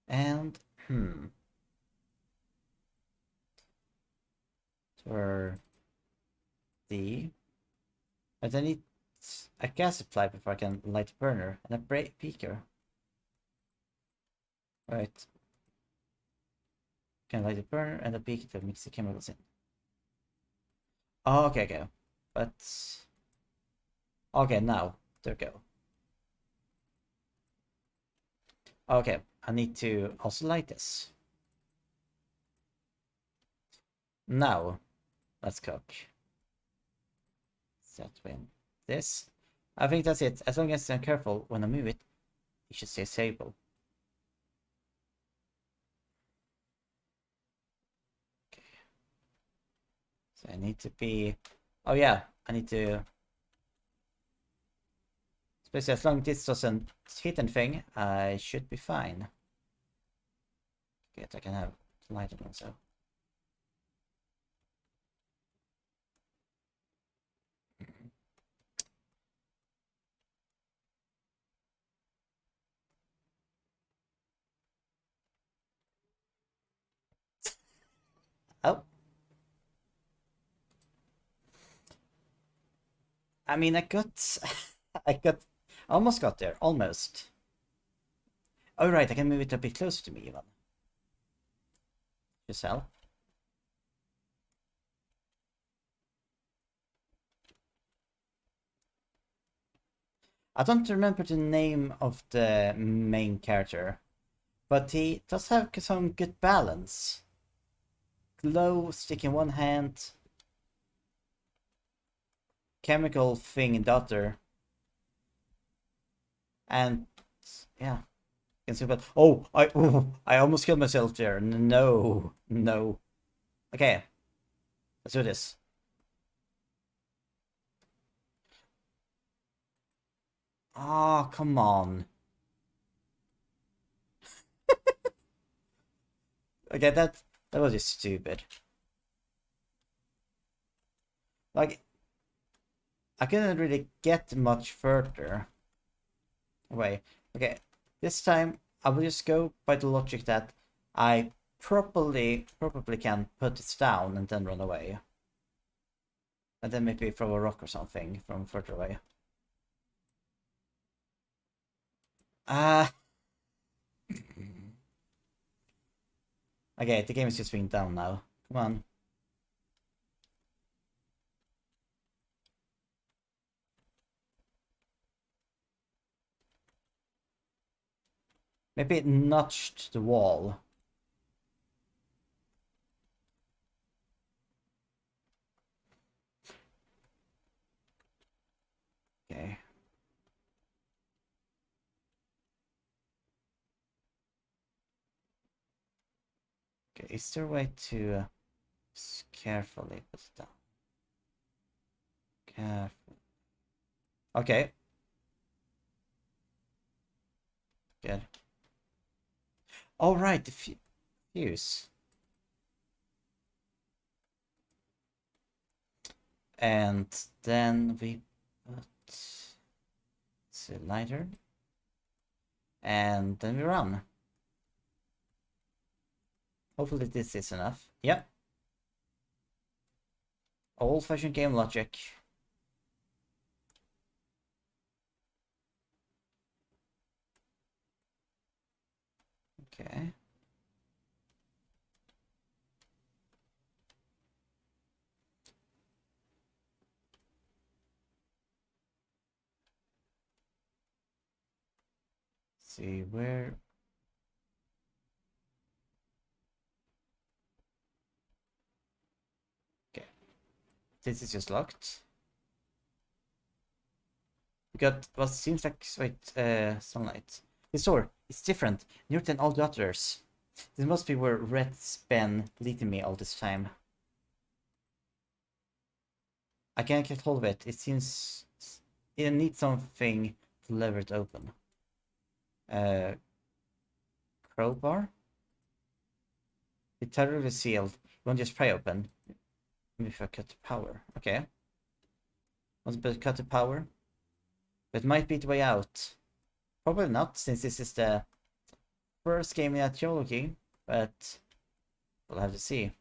And, for the... But I need a gas supply before I can light a burner and a beaker. Right. Can light a burner and a beaker to mix the chemicals in. Oh, okay. But... Okay, now. There we go. Okay, I need to also light this. Now, let's cook. Set when this. I think that's it. As long as I'm careful when I move it, it should stay stable. Okay. So I need to be... Oh yeah, I need to... Especially as long as this doesn't hit anything, I should be fine. Okay, I can have light on also. Oh. I mean, I almost got there, almost. Oh right, I can move it a bit closer to me even. Just help. I don't remember the name of the main character, but he does have some good balance. Glow stick in one hand, chemical thing in the other, and yeah, can see. But I almost killed myself there. No. Okay, let's do this. Oh, come on. Okay, that was just stupid. Like, I couldn't really get much further away. Okay, this time I will just go by the logic that I probably can put this down and then run away. And then maybe throw a rock or something from further away. Ah. Okay, the game is just being down now. Come on. Maybe it notched the wall. Okay. Okay, is there a way to carefully put it down? Careful. Okay. Good. All right, the fuse. And then we put the lighter. And then we run. Hopefully this is enough. Yep. Old-fashioned game logic. Okay. See where. Okay. This is just locked. We got what seems like sunlight. This door is different, newer than all the others. This must be where Red's been leading me all this time. I can't get hold of it. It seems it needs something to lever it open. Crowbar? It's terribly sealed. Won't just pry open. Maybe if I cut the power. Okay. Once I cut the power. But it might be the way out. Probably not, since this is the first game in that trilogy. But we'll have to see.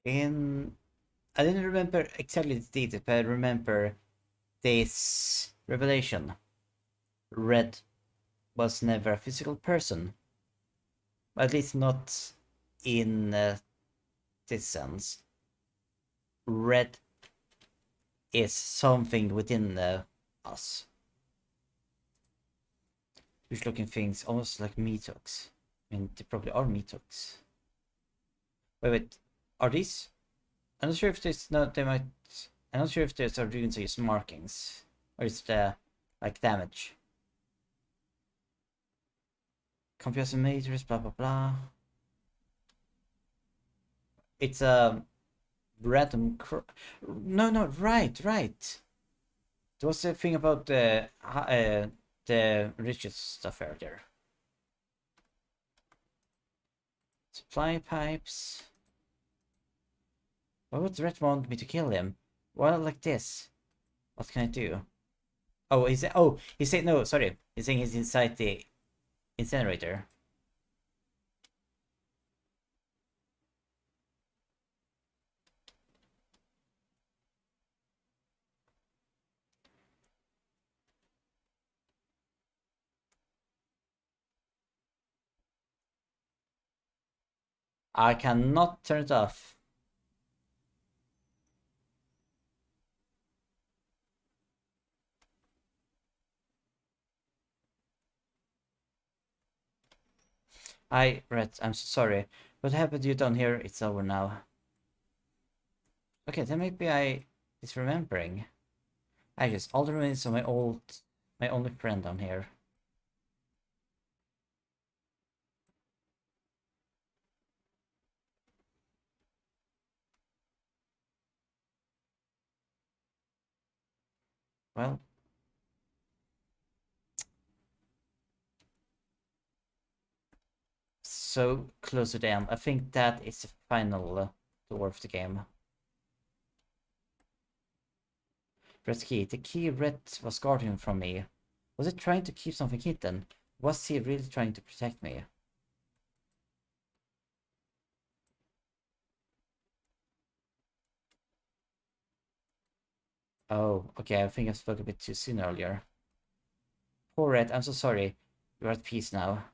In I didn't remember exactly the details, but I remember this revelation. Red was never a physical person. At least not in this sense. Red is something within us. Which looking things almost like meat hooks. I mean, they probably are meat hooks. Wait, are these? I'm not sure if this. No, they might. I'm not sure if these are runes or just markings, or is the like damage. Computer meters, blah blah blah. It's a random. No, right. There was a thing about the riches stuff earlier. Supply pipes. Why would Red want me to kill him? Well, like this. What can I do? Oh, he's saying no. Sorry, he's saying he's inside the incinerator. I cannot turn it off. Hi, Red. I'm so sorry. What happened to you down here? It's over now. Okay, then maybe I is remembering. I just all the remains of my only friend down here. Well, so close to the end. I think that is the final door of the game. Red's key. The key Red was guarding from me. Was it trying to keep something hidden? Was he really trying to protect me? Oh, okay, I think I spoke a bit too soon earlier. Poor Red, I'm so sorry. You're at peace now.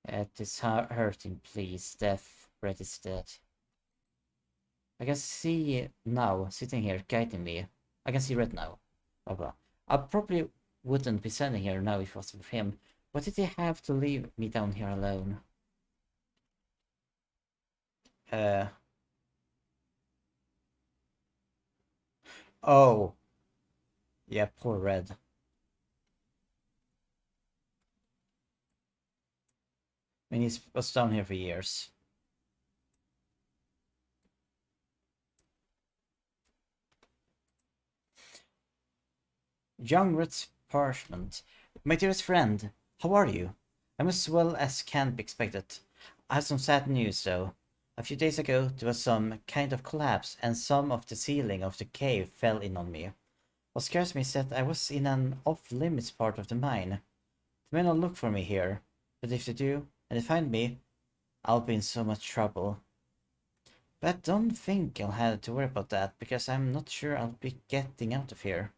It is hurting, please. Death, Red is dead. I can see now, sitting here, guiding me. I can see Red now. Blah blah. I probably wouldn't be standing here now if it wasn't for him. Why did he have to leave me down here alone? Uh. Oh. Yeah, poor Red. I mean, he was down here for years. Young Red's parchment. My dearest friend, how are you? I'm as well as can be expected. I have some sad news though. A few days ago there was some kind of collapse and some of the ceiling of the cave fell in on me. What scares me is that I was in an off-limits part of the mine. They may not look for me here, but if they do, and they find me, I'll be in so much trouble. But don't think I'll have to worry about that, because I'm not sure I'll be getting out of here.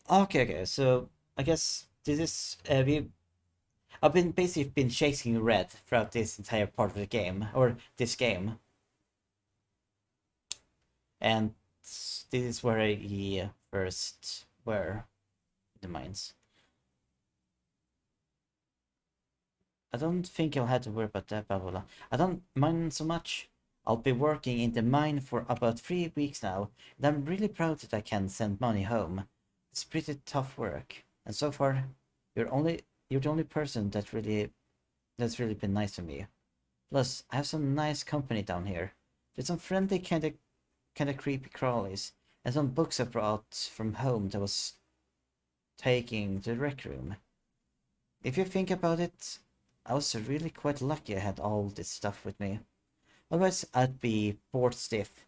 Okay, so I guess this is I've been basically been chasing Red throughout this entire part of the game, or this game, and this is where he first were the mines. I don't think I'll have to worry about that, blah blah blah. I don't mind so much. I'll be working in the mine for about 3 weeks now, and I'm really proud that I can send money home. It's pretty tough work, and so far, you're the only person that's really been nice to me. Plus, I have some nice company down here. There's some friendly kinda creepy crawlies, and some books I brought from home that was taking to the rec room. If you think about it, I was really quite lucky I had all this stuff with me. Otherwise, I'd be bored stiff.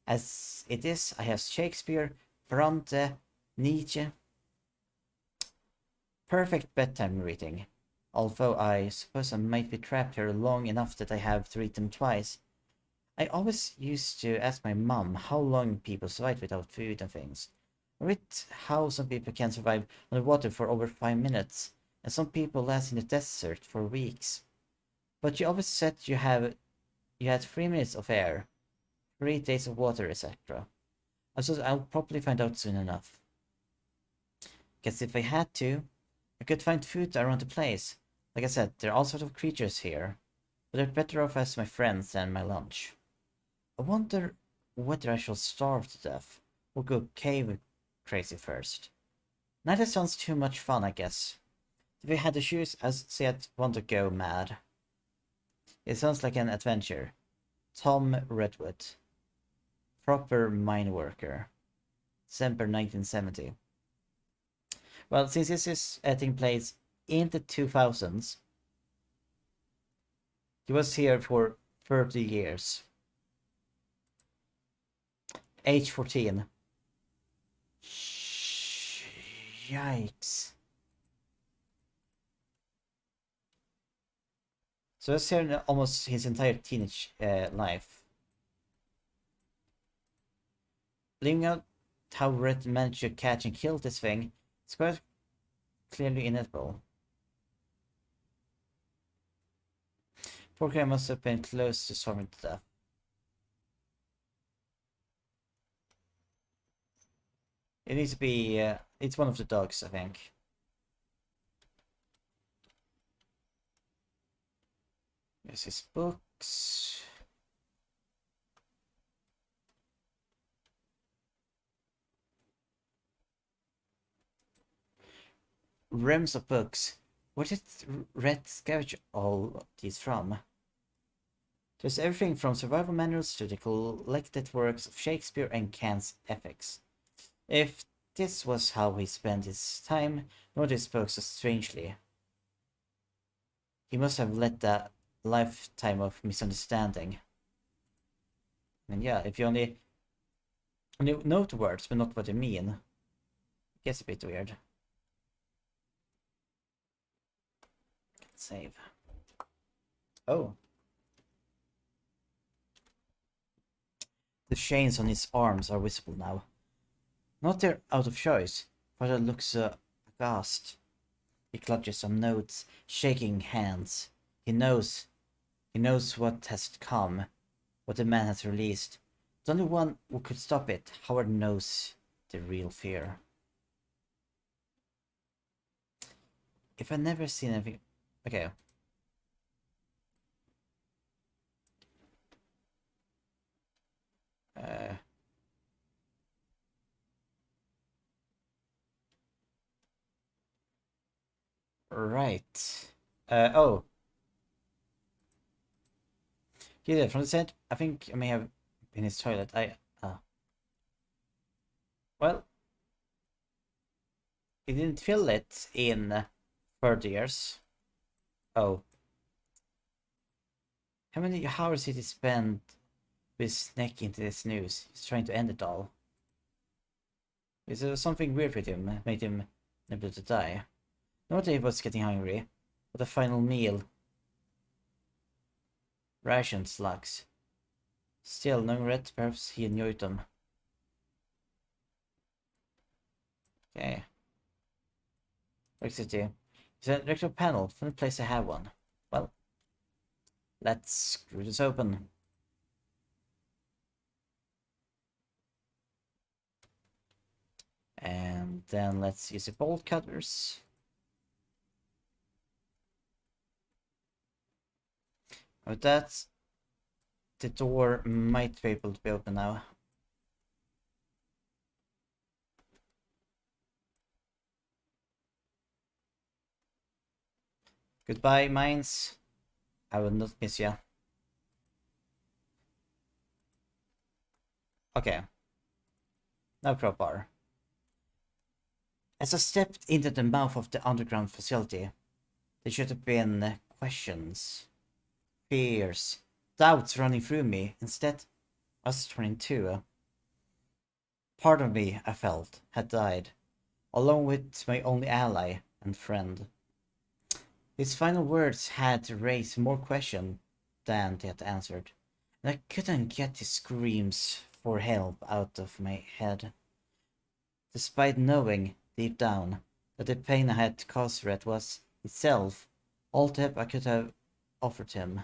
As it is, I have Shakespeare, Bronte, Nietzsche. Perfect bedtime reading. Although I suppose I might be trapped here long enough that I have to read them twice. I always used to ask my mom how long people survive without food and things. I read how some people can survive underwater for over 5 minutes, and some people last in the desert for weeks. But you always said you had 3 minutes of air, 3 days of water, etc. I suppose I'll probably find out soon enough. Guess if I had to, I could find food around the place. Like I said, there are all sorts of creatures here, but they're better off as my friends than my lunch. I wonder whether I shall starve to death or go cave crazy first. Neither sounds too much fun, I guess. If I had to choose, I'd say I'd want to go mad. It sounds like an adventure. Tom Redwood. Proper mine worker. December 1970. Well, since this is taking place in the 2000s. He was here for 30 years. Age 14. Yikes. So he's here almost his entire teenage life. Leaving out how Red managed to catch and kill this thing, it's quite clearly inevitable. Poor guy must have been close to starving to death. It needs to be, it's one of the dogs, I think. There's his books. Reams of books. Where did Red scavenge all these from? There's everything from survival manuals to the collected works of Shakespeare and Kant's ethics. If this was how he spent his time, no wonder he spoke so strangely. He must have led a lifetime of misunderstanding. And yeah, if you only know the words but not what they mean, it gets a bit weird. Save. Oh. The chains on his arms are visible now. Not they're out of choice, Father looks aghast. He clutches some notes, shaking hands. He knows what has come, what the man has released. The only one who could stop it. Howard knows the real fear. If I've never seen anything... Okay. Right. Oh. Yeah, from the set, I think I may have been his toilet. Well, he didn't fill it in 30 years. Oh. How many hours did he spend with his neck into this news? He's trying to end it all. Is there something weird with him, made him unable to die? No wonder he was getting hungry. What a final meal. Ration slugs. Still, no regret, perhaps he enjoyed them. Okay. Electricity. Is an electrical panel? Funny place to have one. Well, let's screw this open. And then let's use the bolt cutters. With that, the door might be able to be open now. Goodbye, mines. I will not miss you. Okay. Now crowbar. As I stepped into the mouth of the underground facility, there should have been questions, fears, doubts running through me. Instead, I was turning to. Part of me, I felt, had died, along with my only ally and friend. His final words had raised more questions than they had answered, and I couldn't get his screams for help out of my head. Despite knowing, deep down, that the pain I had caused Red was, itself, all the help I could have offered him.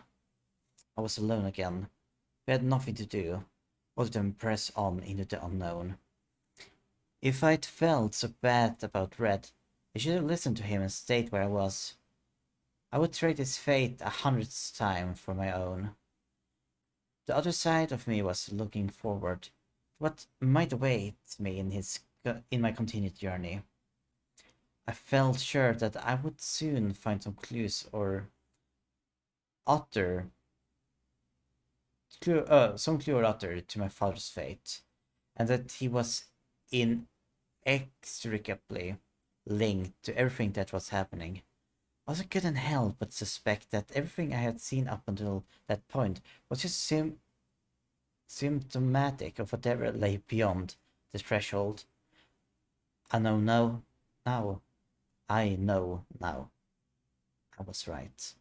I was alone again. We had nothing to do, other than press on into the unknown. If I'd felt so bad about Red, I should have listened to him and stayed where I was. I would trade his fate 100th time for my own. The other side of me was looking forward to what might await me in my continued journey. I felt sure that I would soon find some clues or some clue or other to my father's fate, and that he was inextricably linked to everything that was happening. Also couldn't help but suspect that everything I had seen up until that point was just symptomatic of whatever lay beyond the threshold. I know now. I know now. I was right.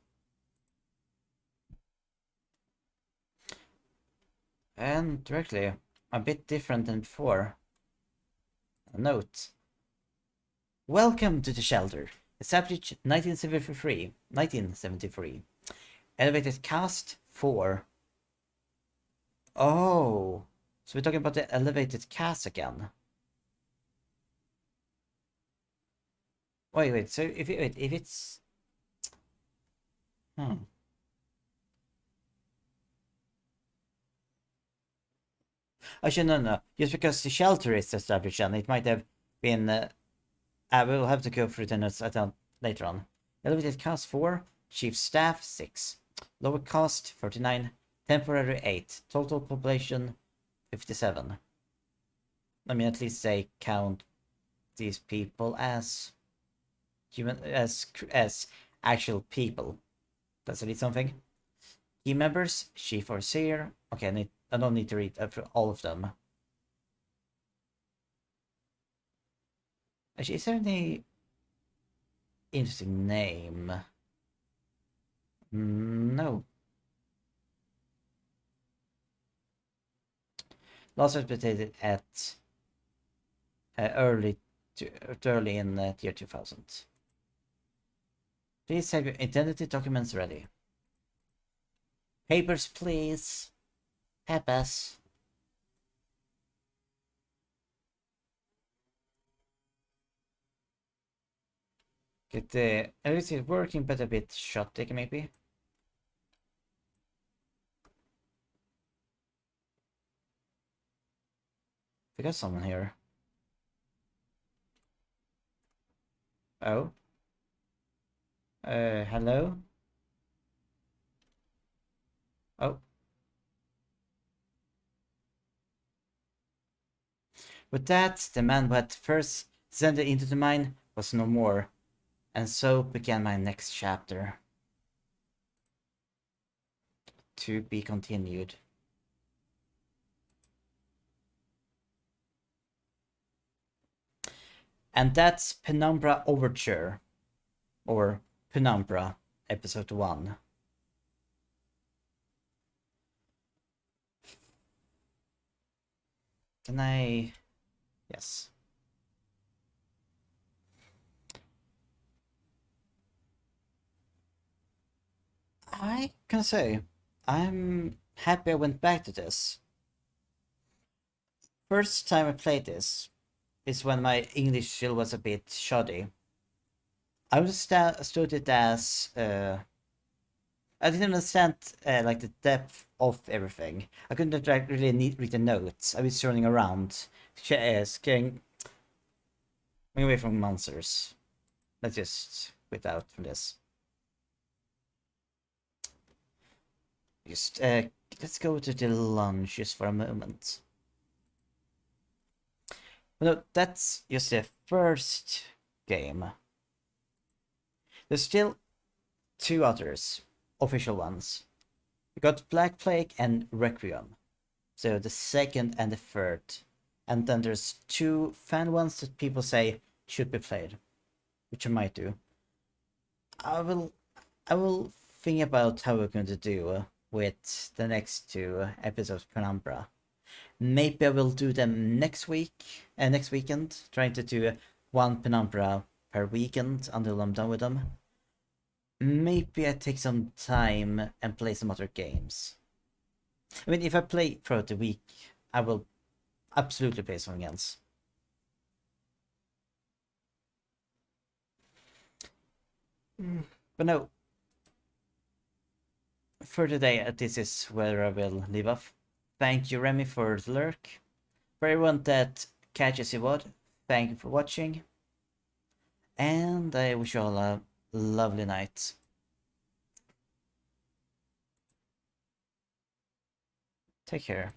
And directly, a bit different than before. A note. Welcome to the shelter. Established 1973. Elevated cast 4. Oh, so we're talking about the elevated cast again. Wait. So if it's Actually, no. Just because the shelter is established, and it might have been. I will have to go through the notes later on. Elevated cast 4, chief staff 6, lower cost 39, temporary 8, total population 57. Let me at least say count these people as human as actual people. Does it need something? Team members, chief or seer. Okay, I don't need to read all of them. Actually, is there any interesting name? No. Last repeated at early in the year 2000. Please have your identity documents ready. Papers, please. Papers. Get the everything working, but a bit shotty maybe. We got someone here. Oh. Hello? Oh. With that, the man who had first descended into the mine was no more, and so began my next chapter. To be continued. And that's Penumbra Overture, or Penumbra, Episode 1. Can I... Yes. I can say, I'm happy I went back to this. First time I played this is when my English still was a bit shoddy. I understood it as... I didn't understand like the depth of everything. I couldn't really read the notes. I was running around, scaring away from monsters. Let's just quit out from this. Just let's go to the lunch just for a moment. No, that's just the first game. There's still 2 others, official ones. We got Black Plague and Requiem. So the second and the third. And then there's 2 fan ones that people say should be played, which I might do. I will think about how we're going to do with the next 2 episodes of Penumbra. Maybe I will do them next weekend, trying to do 1 Penumbra per weekend until I'm done with them. Maybe I take some time and play some other games. I mean, if I play throughout the week, I will absolutely play something else. But no. For today, this is where I will leave off. Thank you, Remy, for the lurk. For everyone that catches you what, thank you for watching. And I wish you all a lovely night. Take care.